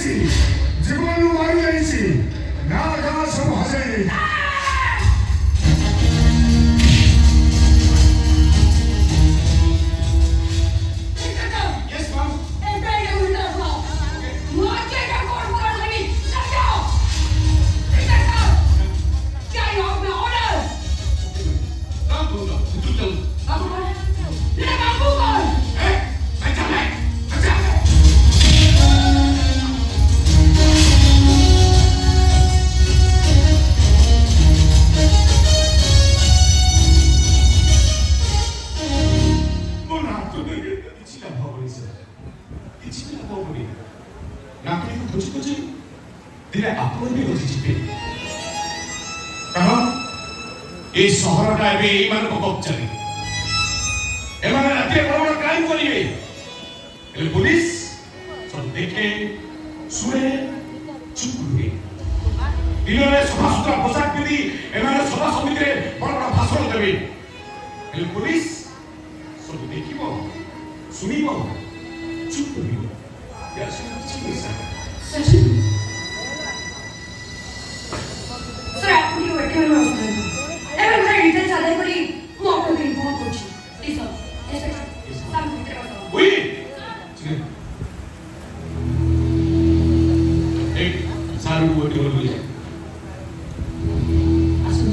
ଯାଇଛି ଜୀବନରୁ ମାରିଯାଇଛି ନା ଗାଁ ସବୁ ହଜାଇ এই সহরটা এবে এইমানক কবজারে এমানে রাতে বড় বড় ক্রাইম করিবে এলে পুলিশ সব দেখে শুনে চুপ করবে দিନରେ সভা সুতরা পোশাক পিঁধি এমানে সভা সমিতিরে বড় বড় ভাষণ দেবে এলে পুলিশ সব দেখিব শুনিব চুপ করিব ইয়ার সঙ্গে কিছু মিশা স্যার আপনি ওইখানে আসবেন এবার ঘরে ডিটেইলস আদায় করি ମୁଁ ଆପଣଙ୍କୁ ইনফর্ম করছি প্লিজ স্যার স্যার ভিতরে বসো ওই এই স্যার উপরে বলে আসুন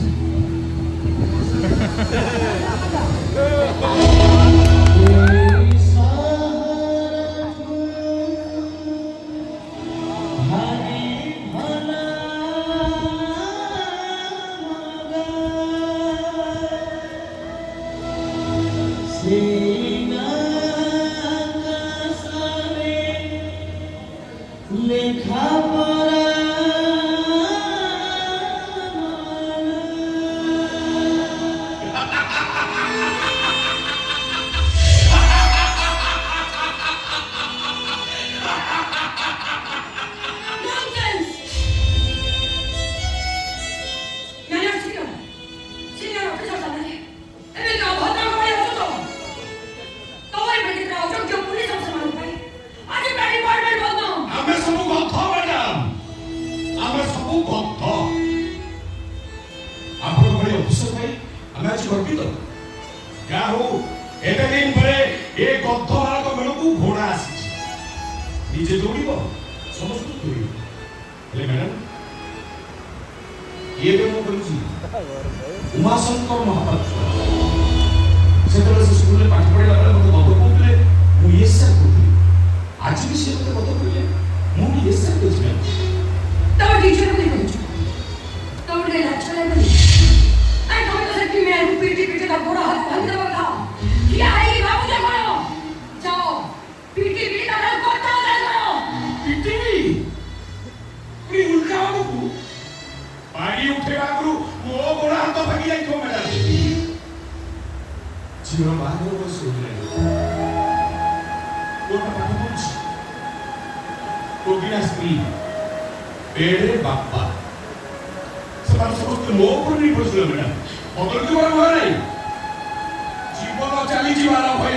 নিজে দৌড়িব সমস্ত দৌড়িব ହେଲେ ମ୍ୟାଡ଼ାମ ଇଏ ବି ମୁଁ କରୁଛି ଉମାଶଙ୍କର ମହାପାତ୍ର ସେତେବେଳେ ସେ ସ୍କୁଲରେ ପାଠ ପଢ଼ିଲା ବେଳେ ମୋତେ ଗଧ କହୁଥିଲେ ମୁଁ ଇଏସ୍ ସାର୍ କହୁଥିଲି ଆଜି ବି ସେ ମୋତେ ଗଧ କହିଲେ ମୁଁ ବି ଇଏସ୍ ସାର୍ କହୁଛି ମ୍ୟାମ୍ ତମ ଟିଚର ବୋଲି କହୁଛ ତମ ଟିକେ ଲାଜ ଲାଗୁନି ଆରେ ତମେ ତ ସେଠି ମେଳକୁ ପିଟି ପିଟି ତା ଗୋଡ଼ ହାତ ଭାଙ୍ଗିଦେବା କଥା ଠିଆ ହେଇକି ଭାବୁଛ କଣ ଯାଅ ପିଟି ପିଟି ତା କଥା ପିଟି ପୁଣି ଉଲ୍କା ବାବୁକୁ ପାଣି ଉଠେଇବା ଆଗରୁ ମୋ ଗୋଡ଼ ହାତ ଭାଙ୍ଗି ଯାଇଥିବ ମ୍ୟାଡ଼ାମ ଝିଅର ବାହାଘର ବୟସ ହୋଇଗଲାଣି ପୁଅଟା ପାଠ ପଢୁଛି ରୋଗିଣା ସ୍ତ୍ରୀ ବେଡ଼ରେ ବାପା ସେମାନେ ସମସ୍ତେ ମୋ ଉପରେ ନିର୍ଭରଶୀଳ ମ୍ୟାଡ଼ାମ ବଦଳିଯିବାର ଭୟ ନାହିଁ ଜୀବନ ଚାଲିଯିବାର ଭୟ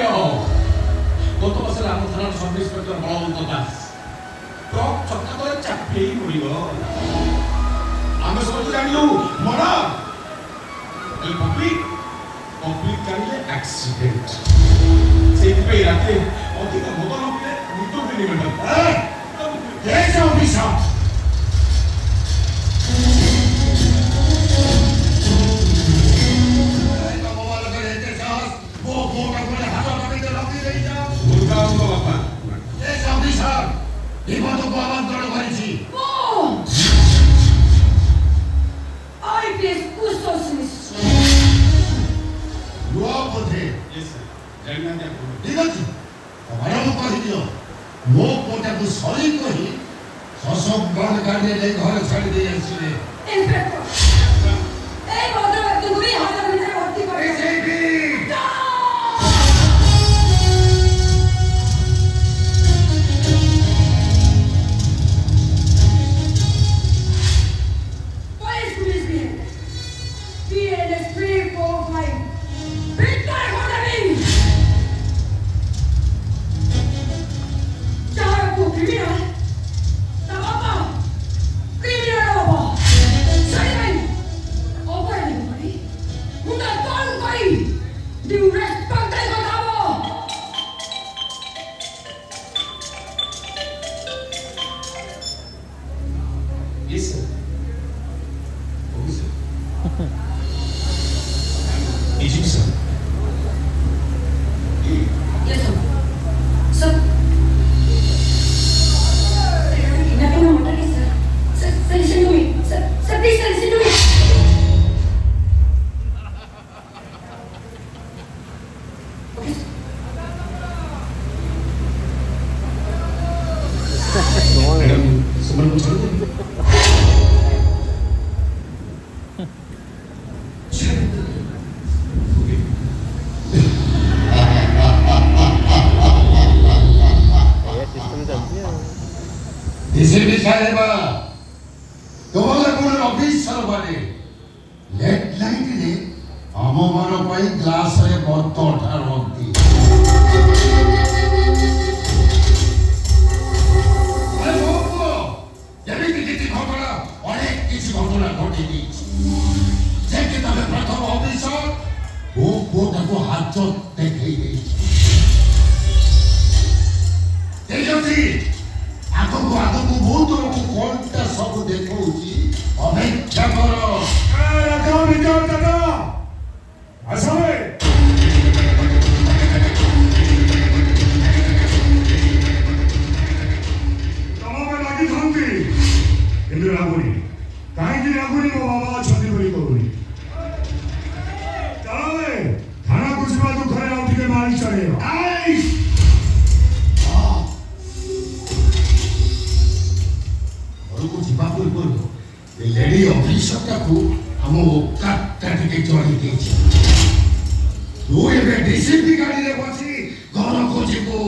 ଗତ ମାସରେ ଆମ ଥାନାର ସବ୍ ଇନ୍ସପେକ୍ଟର ବଳବନ୍ତ ଦାସ ଟ୍ରକ୍ ଚକା ତଳେ ଚାପେଇ ପଡ଼ିଗଲା ଆମେ ସମସ୍ତେ ଜାଣିଲୁ ମର ପବ୍ଲିକ ଜାଣିଲେ ଆକ୍ସିଡେଣ୍ଟ ସେଇଥିପାଇଁ ରାତିରେ ଅଧିକ ମଦ ନ ପିଲେ ନିଦ ହୁଏନି ମ୍ୟାଡ଼ାମ ଅଫିସର ବିପଦକୁ ଆମନ୍ତ୍ରଣ କରିଛି ଠିକ ଅଛି ଘରକୁ କହିଦିଅ ମୋ ପୁଅଟାକୁ ସରି କହି ଶଶବ ବନ୍ଦ ଗାଡ଼ିରେ ନେଇ ଘରେ ଛାଡ଼ି ଦେଇ ଆସିଲେ ମ୍ୟାଡ଼ାମ୍ ସେମାନଙ୍କୁ ଛାଡ଼ିଦେବି। DCP साहेब तुम्हारा कोण ऑफिसर बने लेट नाइट रे हम मन पई ग्लास रे बत ठारती अरे बाबू एमिति किछि घटना अनेक किछि घटना घटी दिछि जे कि तमे प्रथम ऑफिसर वो को हाथ देखै देछि तेजसी आगକୁ ବହୁତ ଲୋକ କଣଟା ସବୁ ଦେଖଉଛି ଅପେକ୍ଷା କର ଆସବେ ତମେ ଲାଗିଥାନ୍ତି କିନ୍ତୁ ଲାଗୁନି କାହିଁକି ଲାଗୁନି ମୋ ବାବା ଅଛନ୍ତି ବୋଲି କହୁନି ଚାଲେ ଥାନାକୁ ଯିବା ଦୁଃଖରେ ଆଉ ଟିକେ ମାରି ଚଳେଇବା ଯିବା ପୂର୍ବରୁ ଏ ଲେଡି ଅଫିସରଟାକୁ ଆମ ଓକାତଟା ଟିକେ ଜଣେଇ ଦେଇଛି ତୁ ଏବେ ଡିସିପି ଗାଡ଼ିରେ ବସି ଘରକୁ ଯିବୁ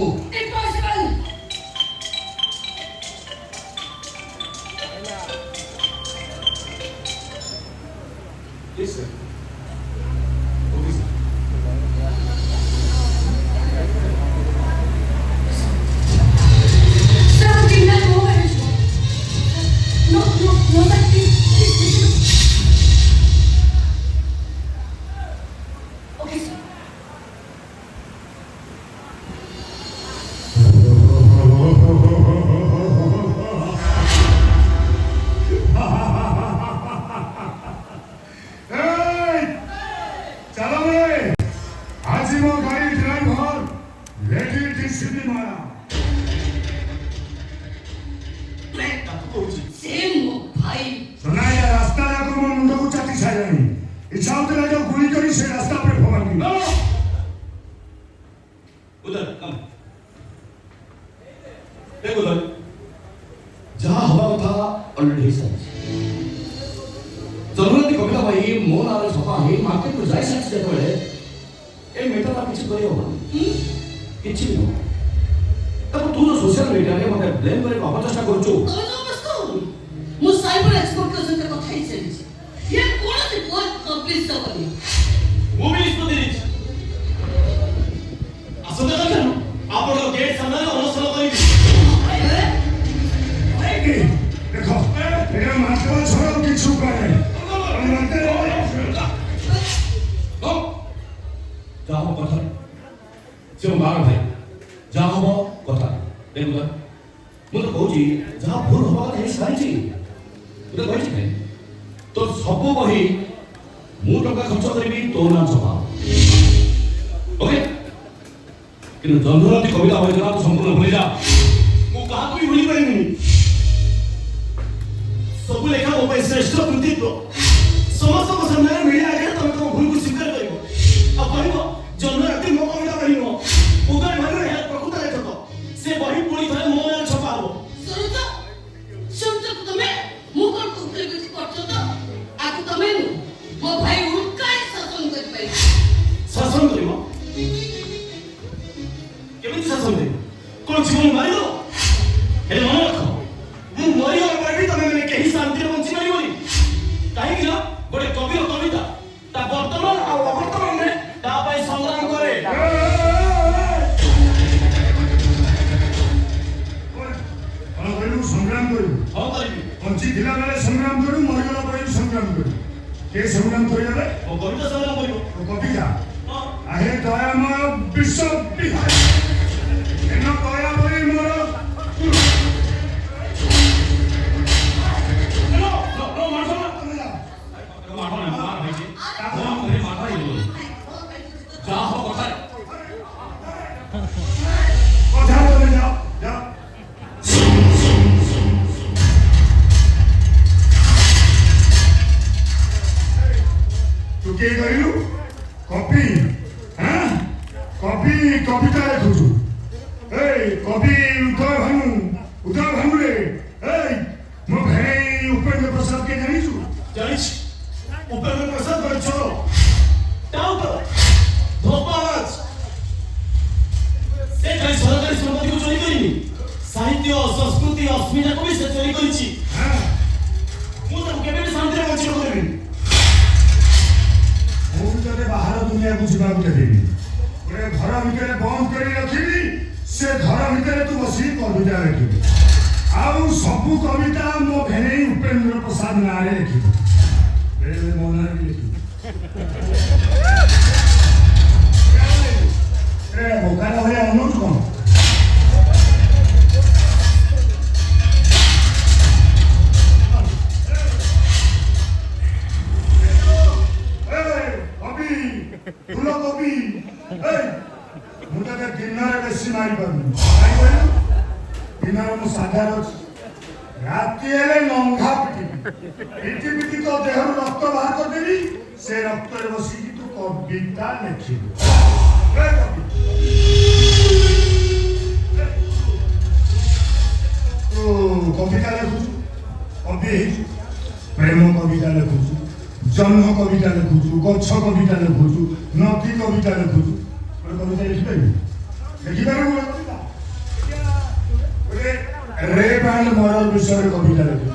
Yes, sir. Okay, sir. उधर कम देखो उधर जहाँ हवा था ऑलरेडी सच जरूरत कविता भाई मो नारे सफा है मार्केट को जाई सच जेतो बेले ए मेटा ता किछि करियो किछि न तब तू जो सोशल मीडिया रे मते ब्लेम करे अपचेष्टा करछु मु साइबर एक्सपर्ट के संग କଥା ही चली ये कोन से बहुत कंप्लीट करनी वो भी इसको दे दी असंदर करू आपण गेट सामने अनशन करी आएगी देखो मेरा माथवा छोड़ो किछु करे मानते तो जाओ कथा से मार भाई जाओ कथा देखो उधर मु तो कहूची जहाँ भूल हवा କଥା ହେଇ ସାରିଛି उधर କହିଛି भाई तो सब बही मु टका खर्च करबी तो नाम सभा ओके କିନ୍ତୁ ଜହ୍ନରାତି କବିତା ହୋଇଥିଲା ତ ସମ୍ପୂର୍ଣ୍ଣ ଭୁଲି ଯା ମୁଁ କାହାକୁ ବି ଭୁଲି ପାରିବିନି ସବୁ ଲେଖା ମୋ ପାଇଁ ଶ୍ରେଷ୍ଠ କୃତିତ୍ୱ ସମସ୍ତଙ୍କ ସାମ୍ନାରେ ମିଳିଆ ଆଗରେ ତମେ ତମ ଭୁଲକୁ ସ୍ୱୀକାର କରିବ ଆଉ କହିବ ଜହ୍ନରାତି ମୋ କବିତା ବହି ନୁହଁ ଉଦୟ ଭାଇର ଏହା ପ୍ରକୃତ ଲେଖକ ସେ ବହି ପୁଣି ଥରେ ମୋ ନାଁରେ ଛପା ହବ सुनता तमे मुकर कुकले बिच करछो तो आकु तमे मो भाई उनकाय शासन कर पाई शासन करिବ केମିତି ଶାସନ ଦେବି କଣ ଜୀବନ ମାରିବ ହେଲେ ମନେ ରଖ ମୁଁ ମରିଗଲା ପରେ ବି ତମେ ମାନେ କେହି ଶାନ୍ତିରେ ବଞ୍ଚି ପାରିବନି କାହିଁକି ନା ଗୋଟେ କବିର କବିତା ତା ବର୍ତ୍ତମାନ ଆଉ ଅବର୍ତ୍ତମାନରେ ତା ପାଇଁ ସଂଗ୍ରାମ କରେ कौन करू संग्राम करू ହଁ କରିବି बंची थिला बेले संग्राम करू मरगला परे संग्राम करू के संग्राम करिया बे ମୋ କବିତା ସଂଗ୍ରାମ କରିବ तो कविता ହଁ आहे दयामय विश्व विहार एनो दया बरी मोर कथा बोले जाओ जाओ तू के करिलु कॉपी हां कॉपी কবিতা লেখুছু এই কবি উদয় ভানুরে এই ମୋ ଭାଇ ଉପେନ୍ଦ୍ର ପ୍ରସାଦ କେ ଜାଣିଛୁ? ଜାଣିଛି ଉପେନ୍ଦ୍ର ପ୍ରସାଦ ଗୋଟେ ଚୋର ଟାଉଟର ଧୋପାବାଜ ସେ ଖାଲି ସରକାରୀ ସମ୍ପତ୍ତିକୁ ଚୋରି କରିନି ସାହିତ୍ୟ ସଂସ୍କୃତି ଅସ୍ମିତାକୁ ବି ସେ ଚୋରି କରିଛି ମୁଁ ତାକୁ କେବେ ବି ଶାନ୍ତିରେ ବଞ୍ଚିବାକୁ ଦେବିନି ମୁଁ ତତେ ବାହାର ଦୁନିଆକୁ ଯିବାକୁ ଦେବିନି ଗୋଟେ ଘର ଭିତରେ ବନ୍ଦ କରି ରଖିବି ସେ ଘର ଭିତରେ ତୁ ବସି କବିତା ଲେଖିବୁ ଆଉ ସବୁ କବିତା ମୋ ଭେନେଇ ଉପେନ୍ଦ୍ର ପ୍ରସାଦ ନାଁରେ ଲେଖିବୁ ବେଳେବେଳେ ମୋ ନାଁରେ ବି ଲେଖିବୁ ବୋକାର ଭଳିଆ ଅନଉଛୁ କଣ ଫୁଲକୋବି ମୁଁ ତତେ ଦିନରେ ବେଶୀ ମାରିପାରୁନି ଦିନରେ ମୁଁ ସାଧାର ଅଛି ରାତି ହେଲେ ନଙ୍ଗା ପିଟି ପିଟି ତୋ ଦେହରୁ ରକ୍ତ ବାହାର କରିଦେବି ସେ ରକ୍ତରେ ବସିକି ତୁ କବିତା ଲେଖିବୁ ତୁ କବିତା ଲେଖୁଛୁ କବି ହେଇଛୁ ପ୍ରେମ କବିତା ଲେଖୁଛୁ ଜହ୍ନ କବିତା ଲେଖୁଛୁ ଗଛ କବିତା ଲେଖୁଛୁ ନଦୀ କବିତା ଲେଖୁଛୁ ଗୋଟେ କବିତା ଲେଖିପାରିବୁ ଲେଖିପାରିବୁ ଗୋଟେ ରେପ୍ ଆଣ୍ଡ ମର୍ଡର ବିଷୟରେ କବିତା ଲେଖୁଛୁ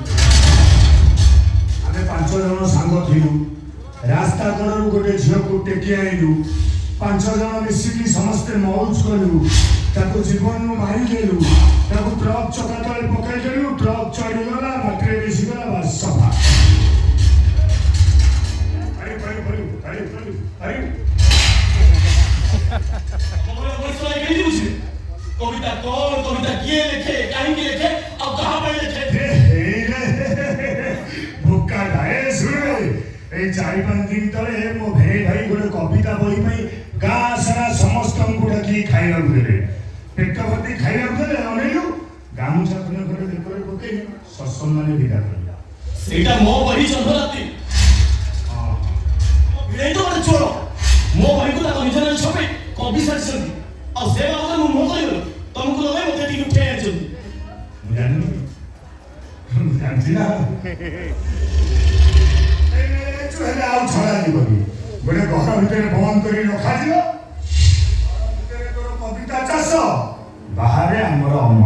ଆମେ 5 ଜଣ ସାଙ୍ଗ ଥିଲୁ ରାସ୍ତା କଡ଼ରୁ ଗୋଟେ ଝିଅକୁ ଟେକି ଆଣିଲୁ 5 ଜଣ ମିଶିକି ସମସ୍ତେ ମଉଜ କଲୁ ତାକୁ ଜୀବନରୁ ମାରିଦେଲୁ ତାକୁ ଟ୍ରକ୍ ଚକା ତଳେ ପକାଇଦେଲୁ ଟ୍ରକ୍ ଚଢ଼ିଗଲା ମାଟିରେ ମିଶିଗଲା ବାସ୍ ସଫା কবিতা কোন কবিতা কে লেখে কাহিনী লেখে আর কাহা পাই লেখে ভোকা গায়ে শুনে এই 4-5 দিন তলে ମୋ ଭାଇ ଗୋଟେ କବିତା ବହି ପାଇଁ ଗାଁ ସାରା ସମସ୍ତଙ୍କୁ ଡାକି ଖାଇବାକୁ ଦେଲେ ପେଟ ଭର୍ତ୍ତି ଖାଇବାକୁ ଦେଲେ ଅନେଇଲୁ ଗାମୁଛା ଖଣ୍ଡେ ଖଣ୍ଡେ ବେକରେ ପକେଇ ସତ୍ସମ୍ମାନେ ବିଦା କଲେ ସେଇଟା ମୋ ବହି ଚନ୍ଦ୍ରରାତି ଏଇ ତ ଗୋଟେ ଚୋର ମୋ ଭାଇକୁ ତାଙ୍କ ନିଜ ନାଁ ଛପେଇ କବି ସାଜିଛନ୍ତି ଆଉ ସେ ବାବଦରେ ମୁଁ ମୋ କରିଗଲି ତମକୁ ଲଗାଇ ମୋତେ ଟିକେ ଉଠେଇ ଆଣିଛନ୍ତି ମୁଁ ଜାଣିନି ମୁଁ ଜାଣିଛି ନା ହେଲେ ଆଉ ଛଡ଼ା ଯିବନି ଗୋଟେ ଘର ଭିତରେ ବନ୍ଦ କରି ରଖାଯିବ ଭିତରେ ତୋର କବିତା ଚାଷ ବାହାରେ ଆମର ଅମଳ